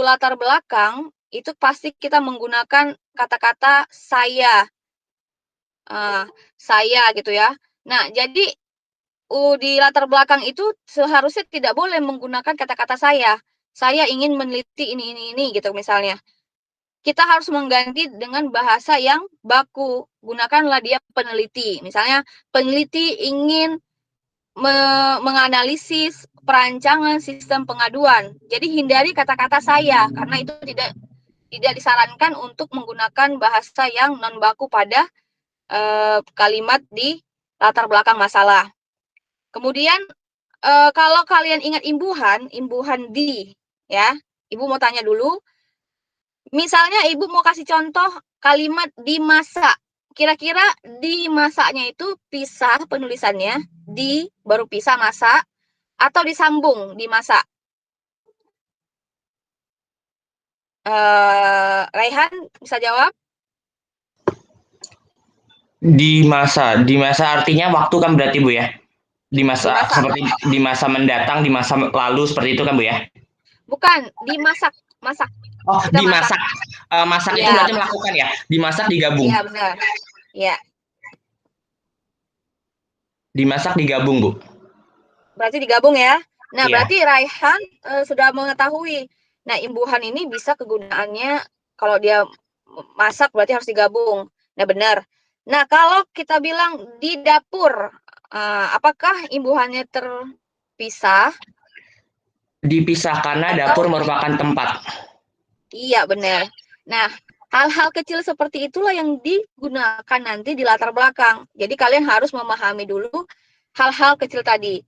latar belakang, itu pasti kita menggunakan kata-kata saya, saya gitu ya. Nah, jadi di latar belakang itu seharusnya tidak boleh menggunakan kata-kata saya. Saya ingin meneliti ini gitu misalnya. Kita harus mengganti dengan bahasa yang baku. Gunakanlah dia peneliti. Misalnya peneliti ingin menganalisis perancangan sistem pengaduan. Jadi hindari kata-kata saya karena itu tidak disarankan untuk menggunakan bahasa yang non baku pada kalimat di latar belakang masalah. Kemudian kalau kalian ingat imbuhan di, ya, Ibu mau tanya dulu. Misalnya Ibu mau kasih contoh kalimat dimasak. Kira-kira dimasaknya itu pisah penulisannya, di baru pisah masak, atau disambung dimasak? Raihan bisa jawab? Di masa artinya waktu kan berarti Bu ya? Di masa seperti di masa mendatang, di masa lalu seperti itu kan Bu ya? Bukan, dimasak, masak. Oh, Kita dimasak. Masak itu ya, berarti melakukan ya? Dimasak digabung. iya benar. Ya, Dimasak digabung Bu. berarti digabung ya. Nah, Iya. berarti Raihan sudah mengetahui. Nah, imbuhan ini bisa kegunaannya kalau dia masak berarti harus digabung. Nah, benar. Nah, kalau kita bilang di dapur, apakah imbuhannya terpisah? Dipisah karena Atau dapur merupakan tempat. iya, benar. Nah, hal-hal kecil seperti itulah yang digunakan nanti di latar belakang. Jadi kalian harus memahami dulu hal-hal kecil tadi.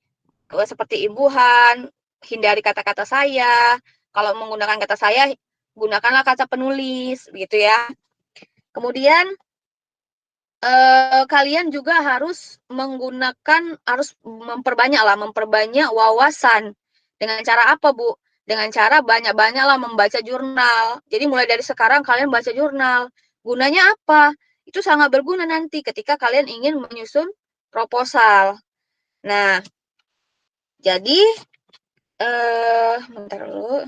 Seperti imbuhan, hindari kata-kata saya. Kalau menggunakan kata saya, gunakanlah kata penulis, begitu ya. Kemudian kalian juga harus memperbanyak wawasan. Dengan cara apa, Bu? Dengan cara banyak-banyaklah membaca jurnal. Jadi mulai dari sekarang kalian baca jurnal. Gunanya apa? Itu sangat berguna nanti ketika kalian ingin menyusun proposal. Nah, jadi bentar dulu.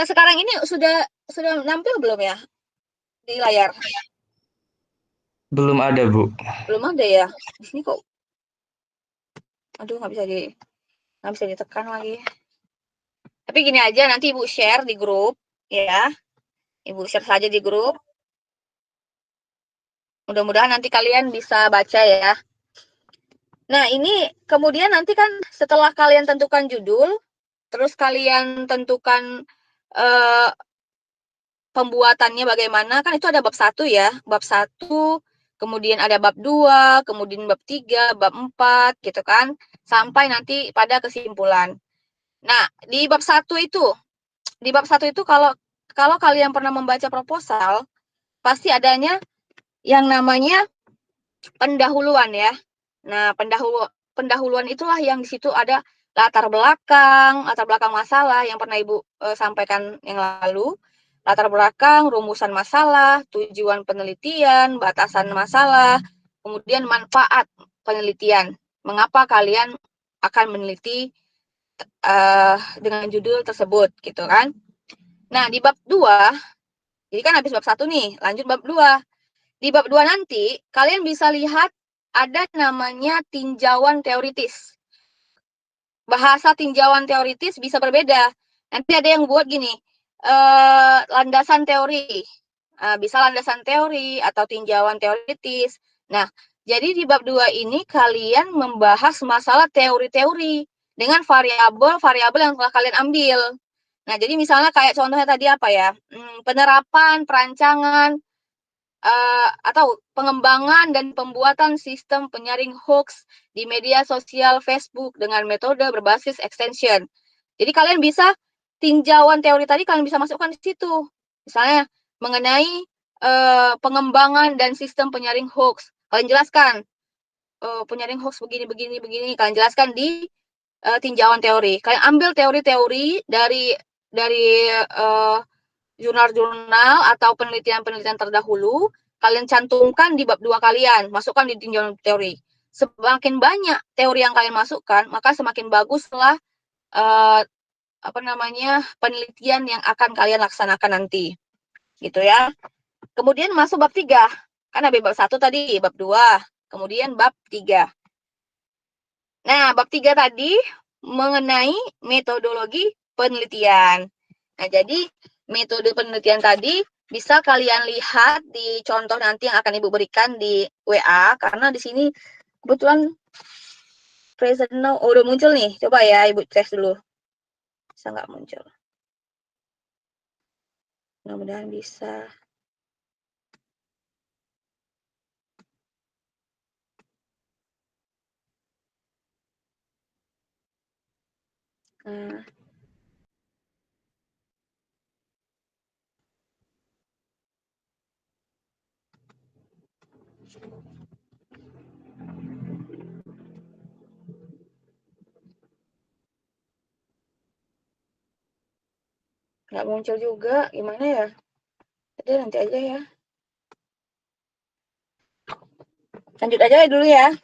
Sekarang ini sudah nampil belum ya di layar? Belum ada Bu. Belum ada ya. Di sini kok. Aduh, nggak bisa ditekan lagi. Tapi gini aja, nanti Ibu share di grup, ya. Ibu share saja di grup. Mudah-mudahan nanti kalian bisa baca ya. Nah, ini kemudian nanti kan setelah kalian tentukan judul, terus kalian tentukan pembuatannya bagaimana, kan itu ada bab 1 ya. Bab 1, kemudian ada bab 2, kemudian bab 3, bab 4 gitu kan. Sampai nanti pada kesimpulan. Nah, di bab 1 itu kalau kalian pernah membaca proposal, pasti adanya yang namanya pendahuluan ya. Nah, pendahuluan itulah yang di situ ada latar belakang masalah yang pernah Ibu sampaikan yang lalu. Latar belakang, rumusan masalah, tujuan penelitian, batasan masalah, kemudian manfaat penelitian. Mengapa kalian akan meneliti dengan judul tersebut gitu kan. Nah, di bab 2, jadi kan habis bab 1 nih, lanjut bab 2. Di bab 2 nanti kalian bisa lihat ada namanya tinjauan teoritis. Bahasa tinjauan teoritis bisa berbeda. Nanti ada yang buat gini, landasan teori. Bisa landasan teori atau tinjauan teoritis. Nah, jadi di bab 2 ini kalian membahas masalah teori-teori dengan variabel-variabel yang telah kalian ambil. Nah, jadi misalnya kayak contohnya tadi apa ya? Penerapan, perancangan, atau pengembangan dan pembuatan sistem penyaring hoax di media sosial Facebook dengan metode berbasis extension. Jadi kalian bisa tinjauan teori tadi kalian bisa masukkan di situ. Misalnya mengenai pengembangan dan sistem penyaring hoax. Kalian jelaskan penyaring hoax begini. Kalian jelaskan di tinjauan teori. Kalian ambil teori-teori dari jurnal-jurnal atau penelitian-penelitian terdahulu, kalian cantumkan di bab 2 kalian, masukkan di tinjauan teori. Semakin banyak teori yang kalian masukkan, maka semakin baguslah penelitian yang akan kalian laksanakan nanti. Gitu ya. Kemudian masuk bab 3. Kan ada bab 1 tadi, bab 2, kemudian bab 3. Nah, bab 3 tadi mengenai metodologi penelitian. Nah, jadi metode penelitian tadi bisa kalian lihat di contoh nanti yang akan Ibu berikan di WA, karena di sini kebetulan present now udah muncul nih. Coba ya Ibu tes dulu. Bisa nggak muncul? Mudah-mudahan bisa. Nah. Nggak muncul juga, gimana ya? Jadi nanti aja ya. Lanjut aja dulu ya.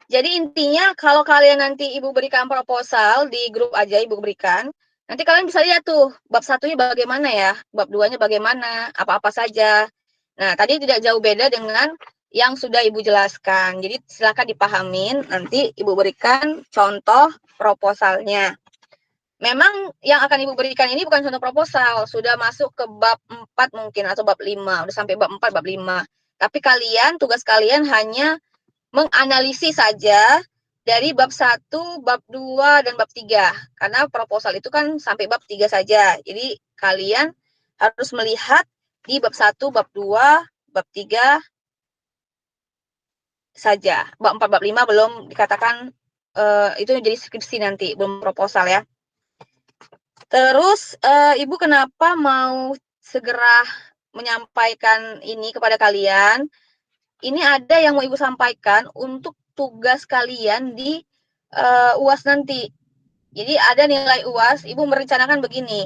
Jadi intinya kalau kalian nanti Ibu berikan proposal di grup aja Ibu berikan, nanti kalian bisa lihat tuh bab 1-nya bagaimana ya, bab 2-nya bagaimana, apa-apa saja. Nah, tadi tidak jauh beda dengan yang sudah Ibu jelaskan. Jadi silakan dipahamin, nanti Ibu berikan contoh proposalnya. Memang yang akan Ibu berikan ini bukan contoh proposal, sudah masuk ke bab 4 mungkin atau bab 5, udah sampai bab 4, bab 5. Tapi tugas kalian hanya menganalisis saja dari bab 1, bab 2, dan bab 3. Karena proposal itu kan sampai bab 3 saja. Jadi kalian harus melihat di bab 1, bab 2, bab 3 saja. Bab 4, bab 5 belum dikatakan itu jadi skripsi nanti, belum proposal ya. Terus Ibu kenapa mau segera menyampaikan ini kepada kalian? Ini ada yang mau Ibu sampaikan untuk tugas kalian di UAS nanti. Jadi ada nilai UAS, Ibu merencanakan begini.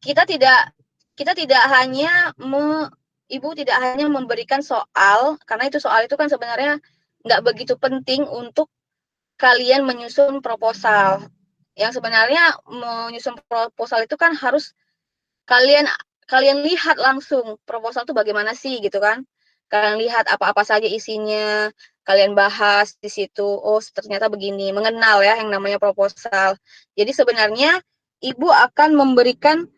Kita tidak hanya Ibu tidak hanya memberikan soal, karena soal itu kan sebenarnya nggak begitu penting untuk kalian menyusun proposal. Yang sebenarnya menyusun proposal itu kan harus kalian lihat langsung proposal itu bagaimana sih gitu kan. Kalian lihat apa-apa saja isinya, kalian bahas di situ. Oh, ternyata begini, mengenal ya yang namanya proposal. Jadi sebenarnya Ibu akan memberikan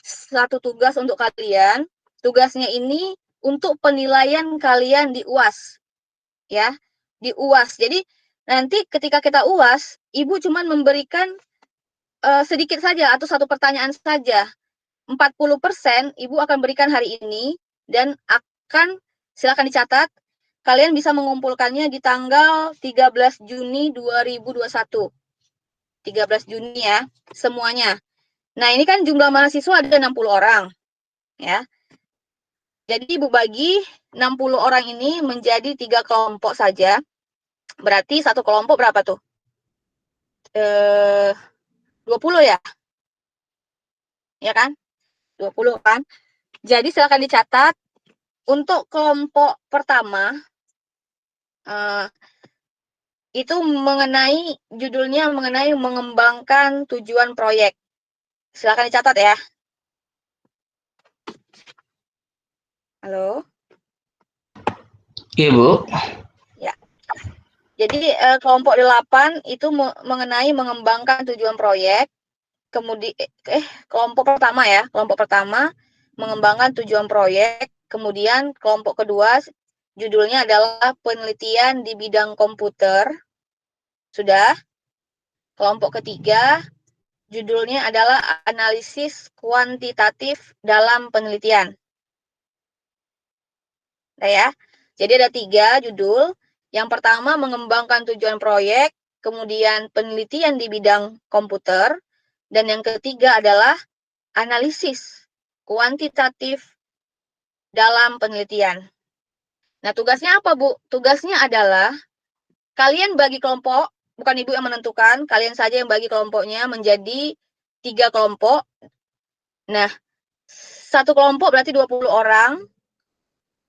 satu tugas untuk kalian. Tugasnya ini untuk penilaian kalian di UAS. Ya, di UAS. Jadi nanti ketika kita UAS, Ibu cuma memberikan sedikit saja atau satu pertanyaan saja. 40% Ibu akan berikan hari ini dan silakan dicatat, kalian bisa mengumpulkannya di tanggal 13 Juni 2021. 13 Juni ya, semuanya. Nah, ini kan jumlah mahasiswa ada 60 orang. Ya. Jadi Ibu bagi 60 orang ini menjadi 3 kelompok saja. Berarti satu kelompok berapa tuh? 20 ya? Ya kan? 20 kan? Jadi silakan dicatat. Untuk kelompok pertama, itu judulnya mengenai mengembangkan tujuan proyek. Silakan dicatat ya. Halo? Iya, Bu. Ya. Jadi kelompok 8 itu mengenai mengembangkan tujuan proyek. Kemudian kelompok pertama ya, kelompok pertama mengembangkan tujuan proyek. Kemudian kelompok kedua judulnya adalah penelitian di bidang komputer. Sudah. Kelompok ketiga judulnya adalah analisis kuantitatif dalam penelitian. Nah ya, jadi ada 3 judul. Yang pertama mengembangkan tujuan proyek, kemudian penelitian di bidang komputer, dan yang ketiga adalah analisis kuantitatif dalam penelitian. Nah, tugasnya apa, Bu? Tugasnya adalah kalian bagi kelompok, bukan Ibu yang menentukan, kalian saja yang bagi kelompoknya menjadi 3 kelompok. Nah, satu kelompok berarti 20 orang.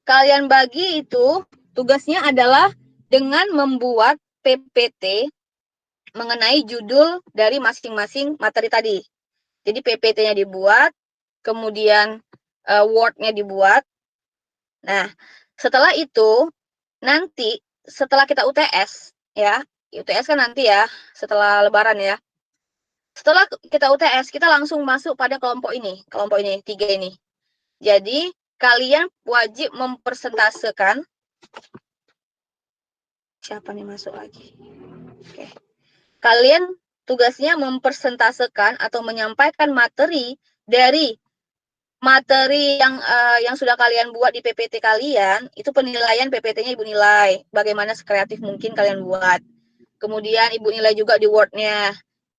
Kalian bagi itu, tugasnya adalah dengan membuat PPT mengenai judul dari masing-masing materi tadi. Jadi PPT-nya dibuat, kemudian Word-nya dibuat. Nah, setelah itu nanti setelah kita UTS ya, UTS kan nanti ya setelah Lebaran ya. Setelah kita UTS, kita langsung masuk pada kelompok ini, 3 ini. Jadi, kalian wajib mempresentasekan. Siapa nih masuk lagi? Oke. Kalian tugasnya mempresentasekan atau menyampaikan materi dari materi yang sudah kalian buat di PPT kalian, itu penilaian PPT-nya Ibu nilai. Bagaimana sekreatif mungkin kalian buat. Kemudian Ibu nilai juga di Word-nya.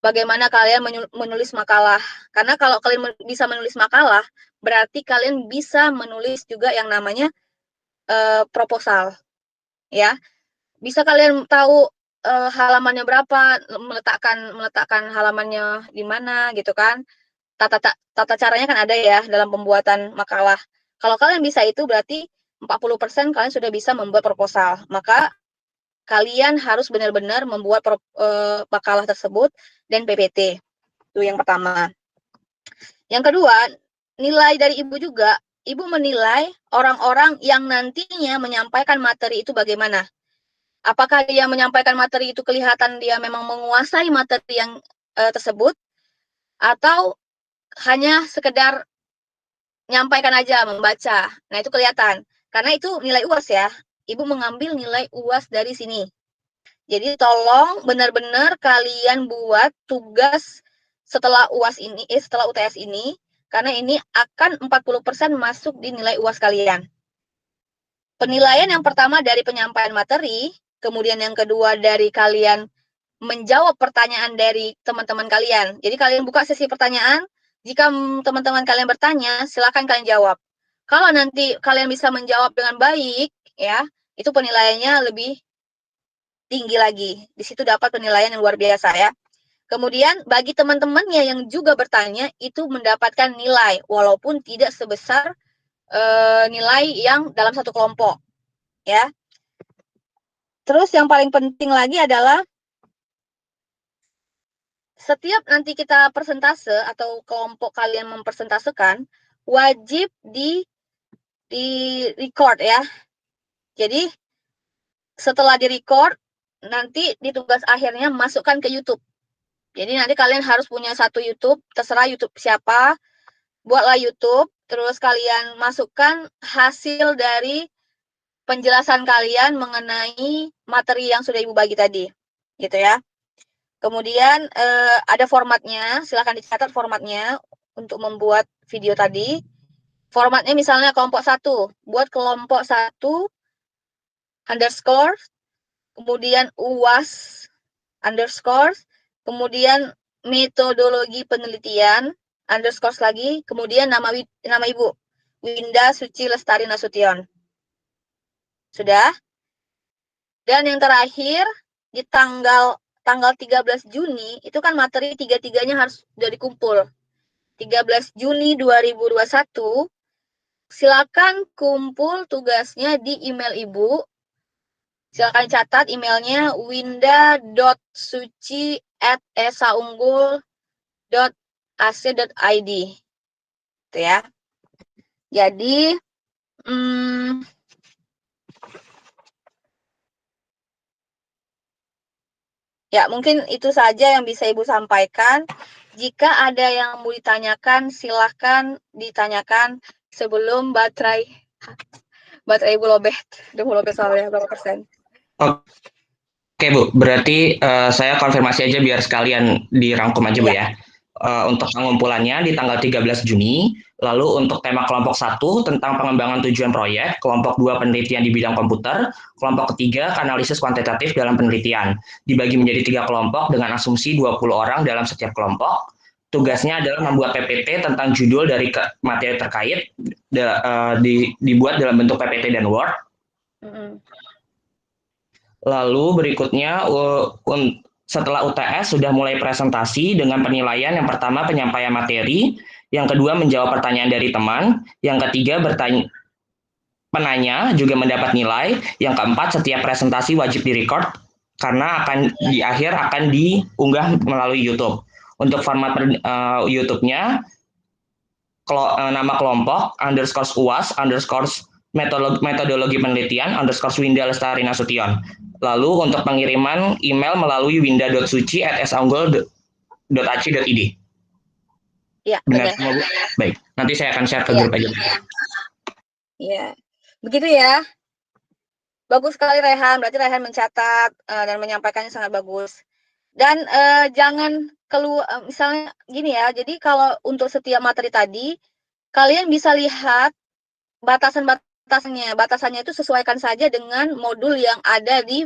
Bagaimana kalian menulis makalah. Karena kalau kalian bisa menulis makalah, berarti kalian bisa menulis juga yang namanya proposal. Ya. Bisa kalian tahu halamannya berapa, meletakkan halamannya di mana gitu kan. Tata caranya kan ada ya dalam pembuatan makalah. Kalau kalian bisa itu berarti 40% kalian sudah bisa membuat proposal. Maka kalian harus benar-benar membuat makalah tersebut dan PPT. Itu yang pertama. Yang kedua, nilai dari Ibu juga. Ibu menilai orang-orang yang nantinya menyampaikan materi itu bagaimana. Apakah dia menyampaikan materi itu kelihatan dia memang menguasai materi yang tersebut, atau hanya sekedar nyampaikan aja, membaca. Nah, itu kelihatan. Karena itu nilai UAS ya. Ibu mengambil nilai UAS dari sini. Jadi tolong benar-benar kalian buat tugas setelah UAS ini, setelah UTS ini, karena ini akan 40% masuk di nilai UAS kalian. Penilaian yang pertama dari penyampaian materi, kemudian yang kedua dari kalian menjawab pertanyaan dari teman-teman kalian. Jadi kalian buka sesi pertanyaan, jika teman-teman kalian bertanya, silakan kalian jawab. Kalau nanti kalian bisa menjawab dengan baik, ya, itu penilaiannya lebih tinggi lagi. Di situ dapat penilaian yang luar biasa ya. Kemudian bagi teman-temannya yang juga bertanya, itu mendapatkan nilai, walaupun tidak sebesar nilai yang dalam satu kelompok, ya. Terus yang paling penting lagi adalah setiap nanti kita persentase atau kelompok kalian mempersentasekan, wajib di record ya. Jadi setelah di record, nanti di tugas akhirnya masukkan ke YouTube. Jadi nanti kalian harus punya satu YouTube, terserah YouTube siapa, buatlah YouTube, terus kalian masukkan hasil dari penjelasan kalian mengenai materi yang sudah Ibu bagi tadi, gitu ya. Kemudian ada formatnya, silahkan dicatat formatnya untuk membuat video tadi. Formatnya misalnya kelompok 1, buat kelompok 1 underscore, kemudian UAS underscore, kemudian metodologi penelitian underscore lagi, kemudian nama Ibu, Winda Suci Lestari Nasution. Sudah? Dan yang terakhir, di tanggal 13 Juni, itu kan materi tiga-tiganya harus sudah dikumpul. 13 Juni 2021, silakan kumpul tugasnya di email Ibu. Silakan catat emailnya winda.suci@esaunggul.ac.id. Itu ya. Jadi, ya mungkin itu saja yang bisa Ibu sampaikan. Jika ada yang mau ditanyakan, silahkan ditanyakan sebelum baterai Ibu lobet. Udah mau lobet soalnya berapa persen. Oke Bu, berarti saya konfirmasi aja biar sekalian dirangkum aja Bu ya. Untuk pengumpulannya di tanggal 13 Juni, lalu untuk tema kelompok 1 tentang pengembangan tujuan proyek, kelompok 2 penelitian di bidang komputer, kelompok ketiga analisis kuantitatif dalam penelitian. Dibagi menjadi 3 kelompok dengan asumsi 20 orang dalam setiap kelompok. Tugasnya adalah membuat PPT tentang judul dari materi terkait, dibuat dalam bentuk PPT dan Word. Lalu berikutnya setelah UTS sudah mulai presentasi dengan penilaian. Yang pertama penyampaian materi, yang kedua menjawab pertanyaan dari teman, yang ketiga penanya juga mendapat nilai, yang keempat setiap presentasi wajib direcord karena di akhir akan diunggah melalui YouTube. Untuk format YouTube-nya nama kelompok underscore UAS underscore metodologi penelitian underscore Winda Lestari Nasution. Lalu untuk pengiriman email melalui winda.suci@sanggol.ac.id. Ya, benar semua, Bu? Baik, nanti saya akan share ke grup aja. Iya, begitu ya. Bagus sekali Rehan, berarti Rehan mencatat dan menyampaikannya sangat bagus. Dan jangan keluar, misalnya gini ya, jadi kalau untuk setiap materi tadi, kalian bisa lihat batasannya itu sesuaikan saja dengan modul yang ada di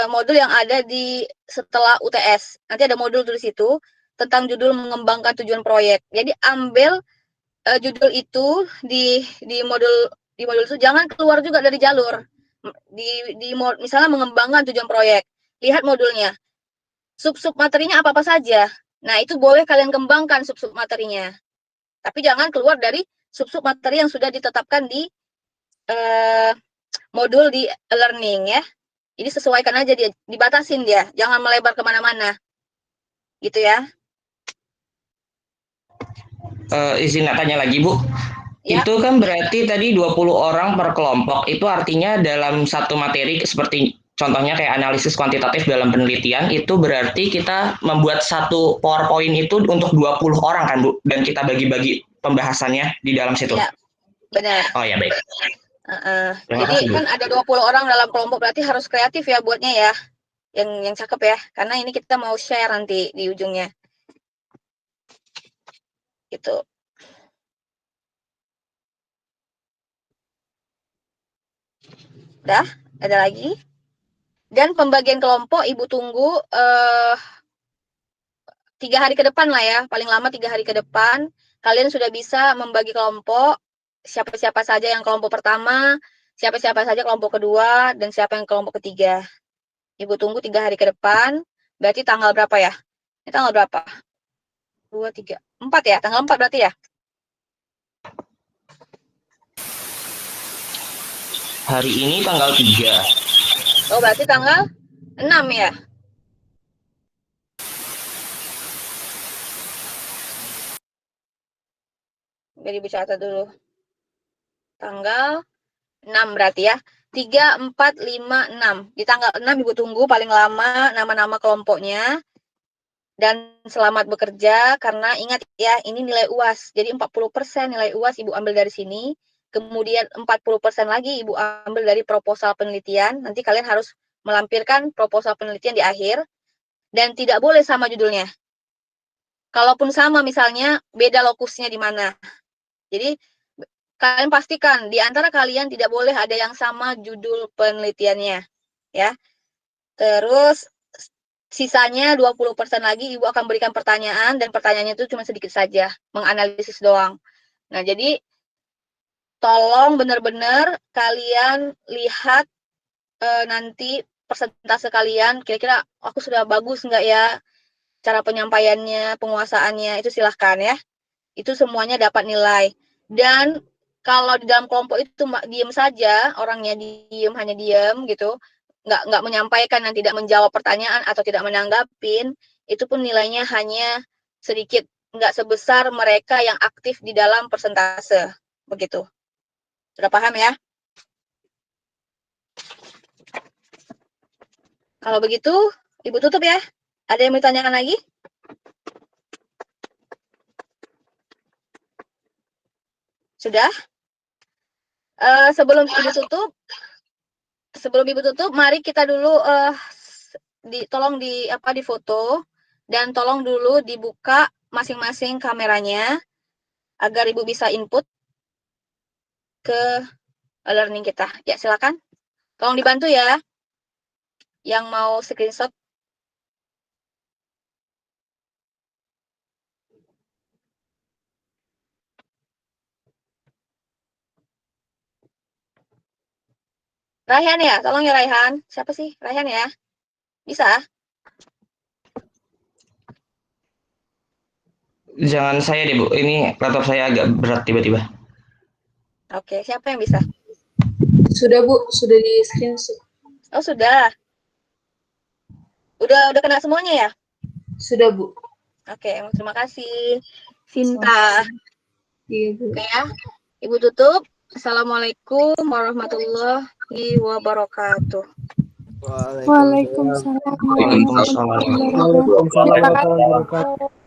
modul yang ada di setelah UTS. Nanti ada modul di situ tentang judul mengembangkan tujuan proyek. Jadi ambil judul itu di modul itu, jangan keluar juga dari jalur. Misalnya mengembangkan tujuan proyek, lihat modulnya. Sub-sub materinya apa-apa saja. Nah, itu boleh kalian kembangkan sub-sub materinya. Tapi jangan keluar dari sub-sub materi yang sudah ditetapkan di modul di learning ya. Jadi sesuaikan aja dia, dibatasin dia, jangan melebar kemana-mana. Gitu ya. Izin tanya lagi, Bu. Ya. Itu kan berarti tadi 20 orang per kelompok, itu artinya dalam satu materi seperti contohnya kayak analisis kuantitatif dalam penelitian, itu berarti kita membuat satu PowerPoint itu untuk 20 orang kan, Bu? Dan kita bagi-bagi pembahasannya di dalam situ. Ya, benar. Oh ya, baik. Jadi kan ada 20 orang dalam kelompok, berarti harus kreatif ya buatnya ya. Yang cakep ya, karena ini kita mau share nanti di ujungnya. Gitu. Udah, ada lagi? Dan pembagian kelompok Ibu tunggu 3 hari ke depan lah ya, paling lama 3 hari ke depan. Kalian sudah bisa membagi kelompok, siapa-siapa saja yang kelompok pertama, siapa-siapa saja kelompok kedua, dan siapa yang kelompok ketiga. Ibu tunggu 3 hari ke depan, berarti tanggal berapa ya? Ini tanggal berapa? 2, 3, 4 ya? Tanggal 4 berarti ya? Hari ini tanggal 3. Oh, berarti tanggal 6 ya? Biar Ibu catat dulu. Tanggal 6 berarti ya. 3, 4, 5, 6. Di tanggal 6 Ibu tunggu paling lama nama-nama kelompoknya. Dan selamat bekerja, karena ingat ya, ini nilai UAS. Jadi 40% nilai UAS Ibu ambil dari sini. Kemudian 40% lagi Ibu ambil dari proposal penelitian. Nanti kalian harus melampirkan proposal penelitian di akhir. Dan tidak boleh sama judulnya. Kalaupun sama misalnya, beda lokusnya di mana. Jadi kalian pastikan di antara kalian tidak boleh ada yang sama judul penelitiannya, ya. Terus sisanya 20% lagi Ibu akan berikan pertanyaan, dan pertanyaannya itu cuma sedikit saja, menganalisis doang. Nah, jadi tolong benar-benar kalian lihat nanti persentase kalian, kira-kira aku sudah bagus nggak ya cara penyampaiannya, penguasaannya, itu silahkan ya. Itu semuanya dapat nilai. Dan kalau di dalam kelompok itu diem saja, orangnya diem, hanya diem gitu, nggak menyampaikan dan tidak menjawab pertanyaan atau tidak menanggapin, itu pun nilainya hanya sedikit, nggak sebesar mereka yang aktif di dalam persentase. Begitu. Sudah paham ya? Kalau begitu, Ibu tutup ya. Ada yang mau ditanyakan lagi? Sudah? Sebelum Ibu tutup, mari kita dulu tolong di foto, dan tolong dulu dibuka masing-masing kameranya agar Ibu bisa input ke learning kita. Ya, silakan. Tolong dibantu ya yang mau screenshot. Raihan ya, tolong ya Raihan. Siapa sih? Raihan ya? Bisa? Jangan saya deh, Bu. Ini laptop saya agak berat tiba-tiba. Oke, siapa yang bisa? Sudah, Bu. Sudah di screenshot. Oh, sudah. Udah kena semuanya ya? Sudah, Bu. Oke, terima kasih. Sinta. Iya, Bu. Oke ya. Ibu tutup. Assalamualaikum warahmatullahi wabarakatuh. Waalaikumsalam warahmatullahi wabarakatuh. Waalaikumsalam. Terima kasih.